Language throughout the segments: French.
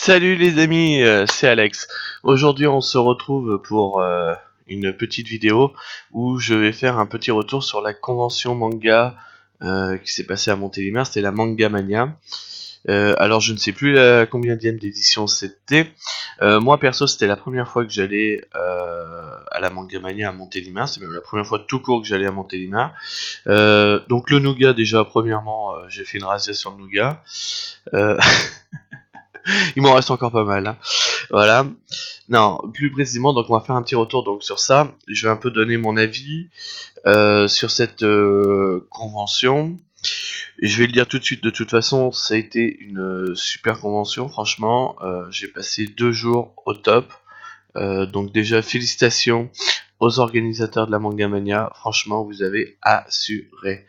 Salut les amis, c'est Alex. Aujourd'hui on se retrouve pour une petite vidéo où je vais faire un petit retour sur la convention manga qui s'est passée à Montélimar, c'était la Manga Mania. Alors je ne sais plus la combienième d'édition c'était. Moi perso c'était la première fois que j'allais à la Manga Mania à Montélimar, c'est même la première fois tout court que j'allais à Montélimar. Donc le nougat déjà premièrement j'ai fait une razzia sur le nougat. Euh, il m'en reste encore pas mal, hein. Voilà. Non, plus précisément, donc on va faire un petit retour donc sur ça. Je vais un peu donner mon avis sur cette convention. Et je vais le dire tout de suite. De toute façon, ça a été une super convention. Franchement, j'ai passé 2 jours au top. Donc déjà, félicitations aux organisateurs de la Manga Mania. Franchement, vous avez assuré.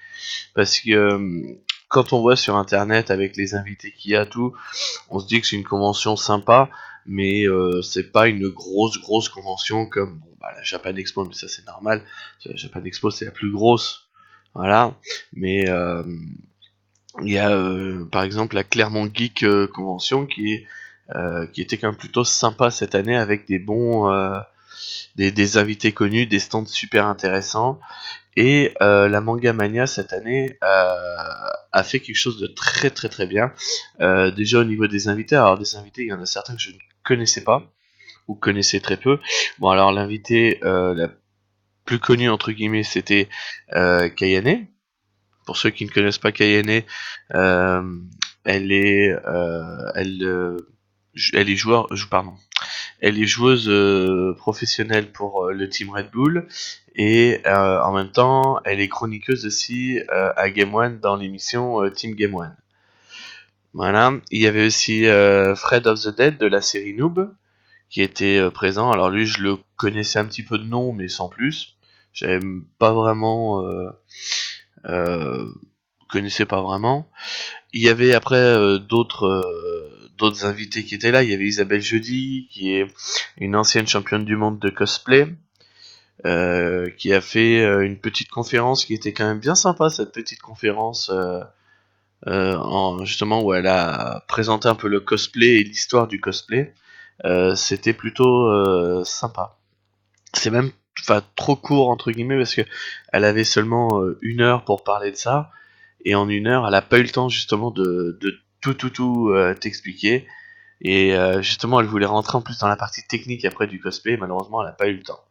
Parce que quand on voit sur Internet avec les invités qu'il y a, tout, on se dit que c'est une convention sympa, mais c'est pas une grosse convention comme bon, bah, la Japan Expo, mais ça c'est normal. La Japan Expo c'est la plus grosse, voilà. Mais il y a par exemple la Clermont Geek Convention qui était quand même plutôt sympa cette année avec des bons des invités connus, des stands super intéressants. Et la Manga Mania cette année a fait quelque chose de très bien. Déjà au niveau des invités, alors des invités, il y en a certains que je ne connaissais pas ou connaissais très peu. Bon alors l'invité la plus connue entre guillemets c'était Kayane. Pour ceux qui ne connaissent pas Kayane, euh, elle est pardon, elle est joueuse professionnelle pour le team Red Bull et en même temps, elle est chroniqueuse aussi à Game One dans l'émission Team Game One. Voilà. Il y avait aussi Fred of the Dead de la série Noob qui était présent. Alors lui, je le connaissais un petit peu de nom, mais sans plus. J'avais pas vraiment euh, connaissais pas vraiment. Il y avait après d'autres invités qui étaient là. Il y avait Isabelle Jeudi, qui est une ancienne championne du monde de cosplay, qui a fait une petite conférence qui était quand même bien sympa, cette petite conférence, justement où elle a présenté un peu le cosplay et l'histoire du cosplay. C'était plutôt sympa. C'est même enfin trop court entre guillemets parce que elle avait seulement 1 heure pour parler de ça et en 1 heure elle a pas eu le temps justement de tout t'expliquer et justement elle voulait rentrer en plus dans la partie technique après du cosplay, malheureusement elle a pas eu le temps.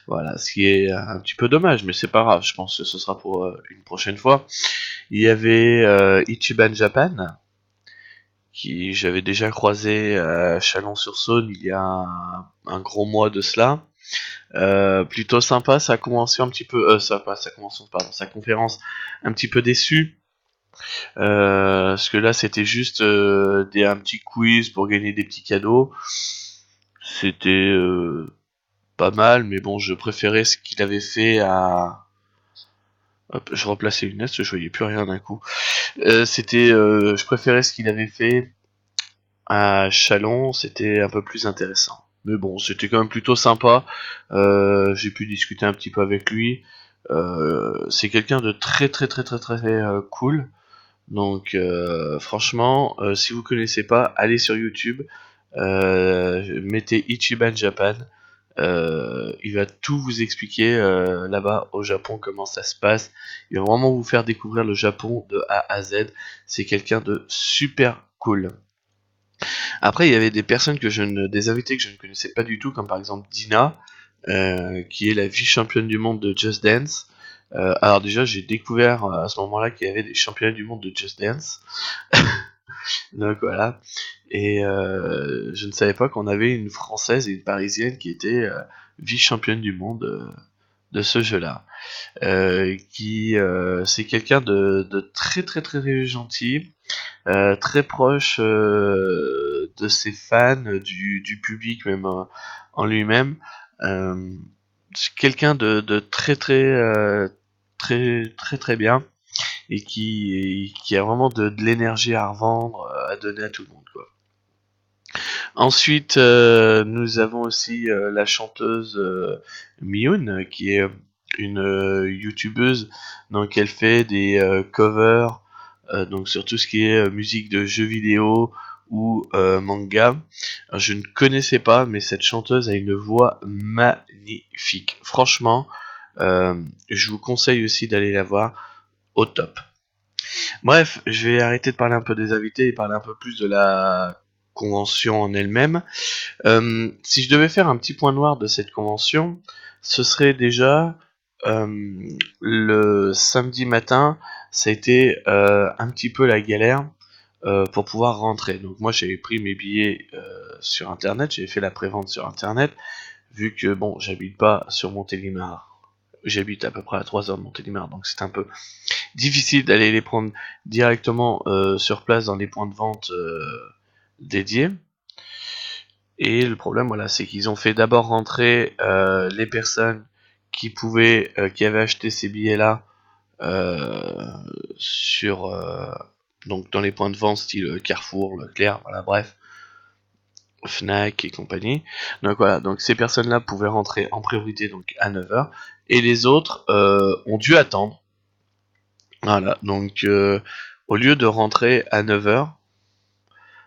Voilà, ce qui est un petit peu dommage, mais c'est pas grave, je pense que ce sera pour une prochaine fois. Il y avait Ichiban Japan, qui j'avais déjà croisé à Chalon-sur-Saône il y a un gros mois de cela. Plutôt sympa, sa convention un petit peu, ça pas sa convention, pardon, sa conférence un petit peu déçu. Parce que là c'était juste un petit quiz pour gagner des petits cadeaux. C'était pas mal, mais bon, je préférais ce qu'il avait fait à. Hop, je replaçais les lunettes, je voyais plus rien d'un coup. Je préférais ce qu'il avait fait à Chalon, c'était un peu plus intéressant. Mais bon, c'était quand même plutôt sympa. J'ai pu discuter un petit peu avec lui. C'est quelqu'un de très cool. Donc franchement, si vous connaissez pas, allez sur YouTube, mettez Ichiban Japan. Il va tout vous expliquer là-bas au Japon comment ça se passe. Il va vraiment vous faire découvrir le Japon de A à Z. C'est quelqu'un de super cool. Après, il y avait des invités que je ne connaissais pas du tout, comme par exemple Dina, qui est la vice-championne du monde de Just Dance. Alors déjà, j'ai découvert à ce moment-là qu'il y avait des championnats du monde de Just Dance. Donc voilà. Et je ne savais pas qu'on avait une Française et une Parisienne qui étaient vice-championnes du monde de ce jeu-là. C'est quelqu'un de très gentil, très proche de ses fans, du public même en lui-même. Euh, c'est quelqu'un de très bien et qui a vraiment de l'énergie à revendre, à donner à tout le monde, quoi. Ensuite, nous avons aussi la chanteuse Miyun, qui est une youtubeuse, donc elle fait des covers, donc sur tout ce qui est musique de jeux vidéo ou manga. Je ne connaissais pas, mais cette chanteuse a une voix magnifique. Franchement, je vous conseille aussi d'aller la voir au top. Bref, je vais arrêter de parler un peu des invités et parler un peu plus de la convention en elle-même. Si je devais faire un petit point noir de cette convention, ce serait déjà le samedi matin, ça a été un petit peu la galère pour pouvoir rentrer. Donc moi j'avais pris mes billets sur internet, j'avais fait la prévente sur internet, vu que bon j'habite pas sur Montélimar. J'habite à peu près à 3 heures de Montélimar, donc c'est un peu difficile d'aller les prendre directement sur place dans les points de vente dédiés. Et le problème, voilà, c'est qu'ils ont fait d'abord rentrer les personnes qui avaient acheté ces billets-là sur donc dans les points de vente style Carrefour, Leclerc, voilà, bref, Fnac et compagnie. Donc voilà, donc ces personnes-là pouvaient rentrer en priorité donc à 9h et les autres ont dû attendre. Voilà, donc au lieu de rentrer à 9h,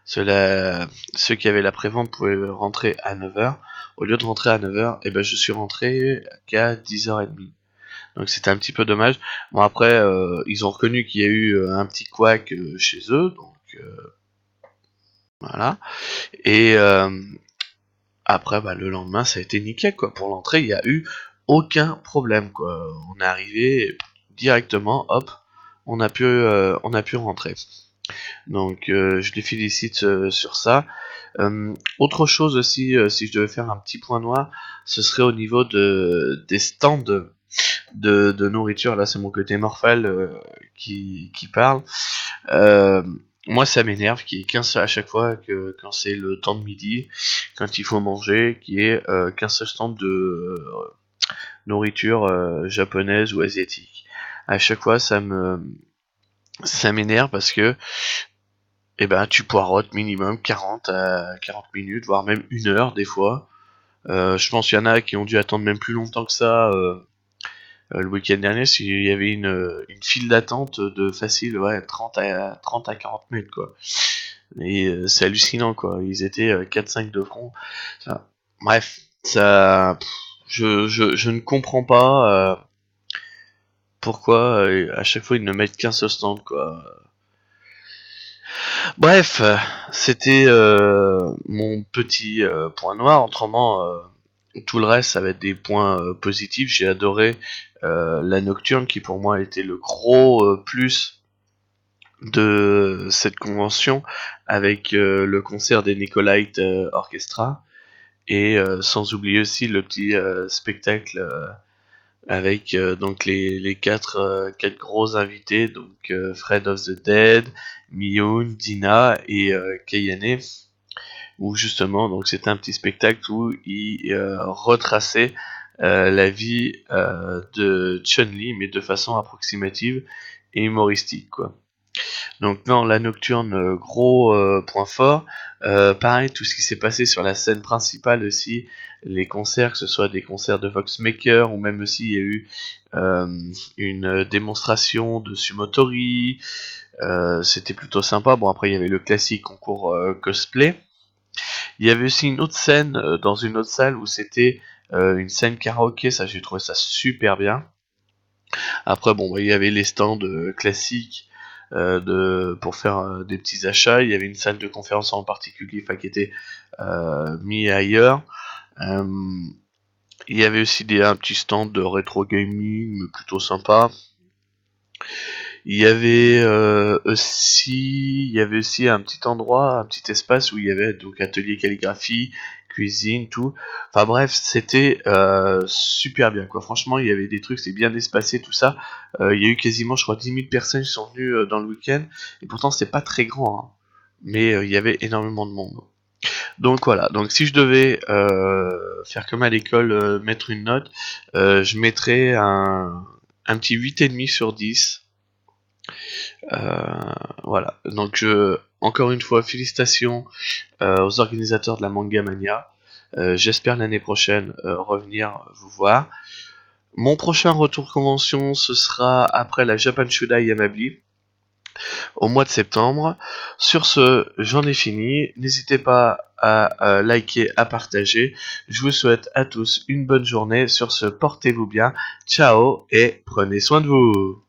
ceux qui avaient la prévente pouvaient rentrer à 9h. Au lieu de rentrer à 9h, eh ben, je suis rentré qu'à 10h30. Donc c'était un petit peu dommage. Bon après, ils ont reconnu qu'il y a eu un petit couac chez eux, donc voilà. Et après, bah, le lendemain, ça a été nickel, quoi. Pour l'entrée, il n'y a eu aucun problème, quoi. On est arrivé directement, hop, on a pu rentrer. Donc je les félicite sur ça. Autre chose aussi, si je devais faire un petit point noir, ce serait au niveau des stands de nourriture. Là, c'est mon côté morphal qui parle. Euh, Moi, ça m'énerve qu'il y ait qu'un seul à chaque fois que quand c'est le temps de midi, quand il faut manger, qu'il y ait qu'un seul stand de nourriture japonaise ou asiatique. À chaque fois, ça m'énerve parce que eh ben, tu poirotes minimum 40 à 40 minutes, voire même 1 heure des fois. Je pense qu'il y en a qui ont dû attendre même plus longtemps que ça le week-end dernier, s'il y avait une file d'attente de facile, ouais, 30 à 40 minutes, quoi. Et c'est hallucinant, quoi. Ils étaient 4-5 de front. Ça, bref, ça, je ne comprends pas pourquoi à chaque fois ils ne mettent qu'un seul stand, quoi. Bref, c'était mon petit point noir. Autrement, tout le reste, ça va être des points positifs. J'ai adoré la nocturne, qui pour moi était le gros plus de cette convention, avec le concert des Nicolite Orchestra, et sans oublier aussi le petit spectacle avec donc les quatre gros invités, donc Fred of the Dead, Miyun, Dina et Kayane, où justement donc c'était un petit spectacle où il retraçait la vie de Chun-Li, mais de façon approximative et humoristique, quoi. Donc non, la nocturne, gros point fort. Pareil, tout ce qui s'est passé sur la scène principale aussi, les concerts, que ce soit des concerts de Voxmaker, ou même aussi il y a eu une démonstration de Sumotori. C'était plutôt sympa. Bon, après il y avait le classique concours cosplay. Il y avait aussi une autre scène dans une autre salle où c'était une scène karaoké. Ça, j'ai trouvé ça super bien. Après, bon, bah, il y avait les stands classiques pour faire des petits achats. Il y avait une salle de conférence en particulier, qui était mis ailleurs. Euh, il y avait aussi un petit stand de rétro gaming plutôt sympa. Il y avait aussi un petit endroit, un petit espace où il y avait donc atelier calligraphie, cuisine, tout. Enfin bref, c'était super bien, quoi. Franchement, il y avait des trucs, c'est bien espacé, tout ça. Il y a eu quasiment, je crois, 10 000 personnes qui sont venues dans le week-end, et pourtant c'est pas très grand, hein. Mais il y avait énormément de monde. Donc voilà, donc si je devais faire comme à l'école, mettre une note, je mettrais un petit 8,5 sur 10. Voilà, donc encore une fois, félicitations aux organisateurs de la Manga Mania. J'espère l'année prochaine revenir vous voir. Mon prochain retour convention, ce sera après la Japan Shudai Yamabli. au mois de septembre. Sur ce, j'en ai fini. N'hésitez pas à liker, à partager. Je vous souhaite à tous une bonne journée. Sur ce, portez-vous bien. Ciao et prenez soin de vous.